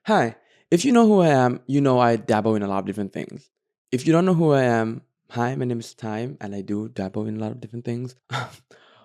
Hi, if you know who I am, you know I dabble in a lot of different things. If you don't know who I am, hi, my name is Time, and I do dabble in a lot of different things.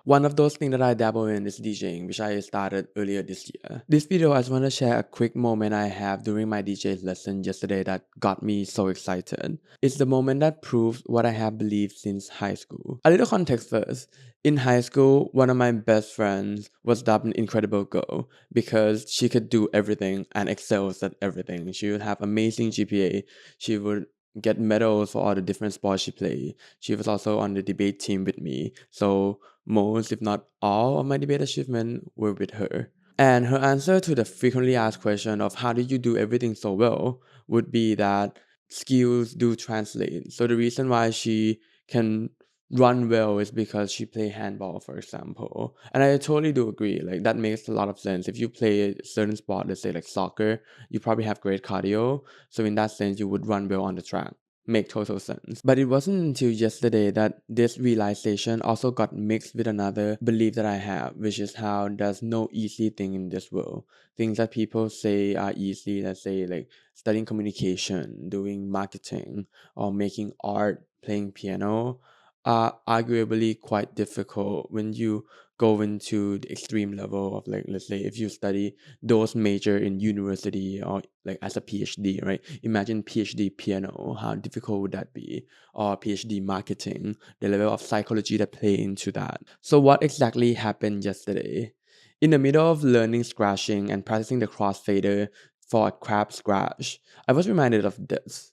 One of those things that I dabble in is DJing, which I started earlier this year. This video, I just want to share a quick moment I have during my DJ lesson yesterday that got me so excited. It's the moment that proves what I have believed since high school. A little context first. In high school, one of my best friends was dubbed an incredible girl because she could do everything and excels at everything. She would have amazing GPA. She would get medals for all the different sports she played. She was also on the debate team with me. So most, if not all, of my debate achievements were with her. And her answer to the frequently asked question of how did you do everything so well would be that skills do translate. So the reason why she can run well is because she play handball, for example. And I totally do agree. Like that makes a lot of sense. If you play a certain sport, let's say like soccer, you probably have great cardio. So in that sense, you would run well on the track. Make total sense. But it wasn't until yesterday that this realization also got mixed with another belief that I have, which is how there's no easy thing in this world. Things that people say are easy, let's say like studying communication, doing marketing, or making art, playing piano, are arguably quite difficult when you go into the extreme level of like, let's say if you study those major in university or like as a PhD, right? Imagine PhD piano, how difficult would that be? Or PhD marketing, the level of psychology that play into that. So what exactly happened yesterday? In the middle of learning scratching and practicing the crossfader for a crab scratch, I was reminded of this.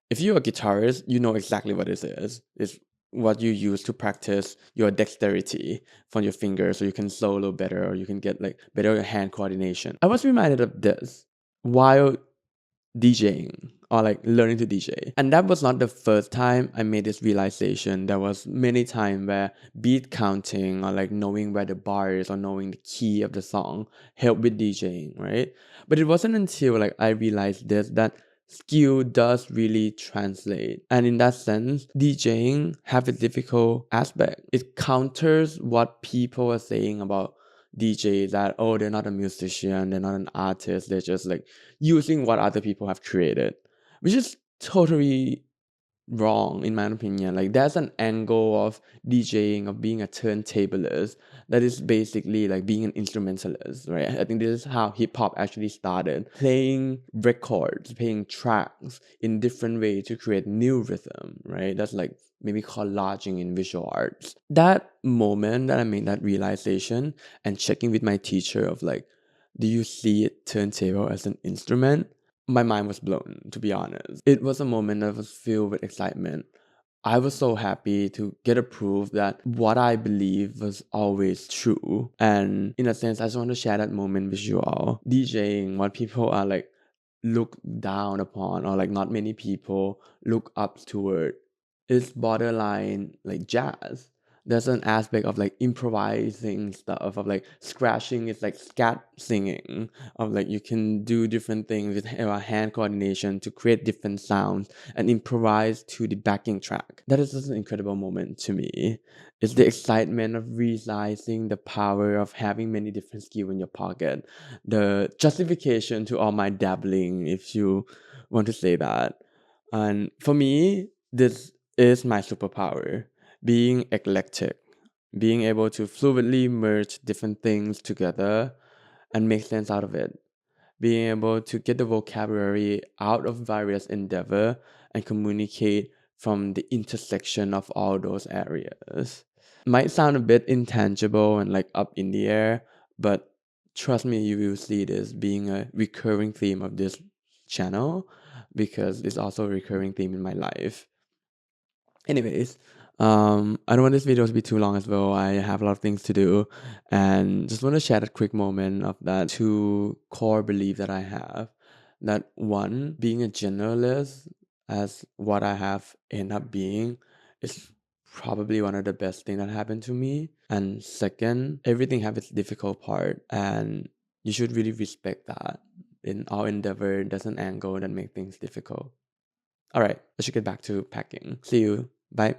If you're a guitarist, you know exactly what this is. It's what you use to practice your dexterity from your fingers so you can solo better or you can get like better hand coordination. I was reminded of this while DJing or like learning to DJ. And that was not the first time I made this realization. There was many times where beat counting or like knowing where the bar is or knowing the key of the song helped with DJing, right? But it wasn't until like I realized this that skill does really translate. And in that sense, DJing have a difficult aspect. It counters what people are saying about DJs that oh they're not a musician, they're not an artist, they're just like using what other people have created, which is totally wrong in my opinion. Like there's an angle of DJing of being a turntablist that is basically like being an instrumentalist, right? I think this is how hip hop actually started. Playing records, playing tracks in different ways to create new rhythm, right? That's like maybe collaging in visual arts. That moment that I made that realization and checking with my teacher of like, do you see turntable as an instrument? My mind was blown, to be honest. It was a moment that was filled with excitement. I was so happy to get a proof that what I believe was always true. And in a sense, I just want to share that moment with you all. DJing, what people are like look down upon, or like not many people look up toward, is borderline like jazz. There's an aspect of like improvising stuff, of like scratching is like scat singing, of like you can do different things with hand coordination to create different sounds and improvise to the backing track. That is just an incredible moment to me. It's the excitement of realizing the power of having many different skills in your pocket, the justification to all my dabbling, if you want to say that. And for me, this is my superpower, being eclectic, being able to fluidly merge different things together and make sense out of it, being able to get the vocabulary out of various endeavor and communicate from the intersection of all those areas. Might sound a bit intangible and like up in the air, but trust me, you will see this being a recurring theme of this channel because it's also a recurring theme in my life. Anyways, I don't want this video to be too long as well. I have a lot of things to do, and just want to share that quick moment of that two core belief that I have. That one, being a generalist, as what I have ended up being, is probably one of the best thing that happened to me. And second, everything have its difficult part, and you should really respect that. In our endeavor, there's an angle that make things difficult. All right, I should get back to packing. See you. Bye.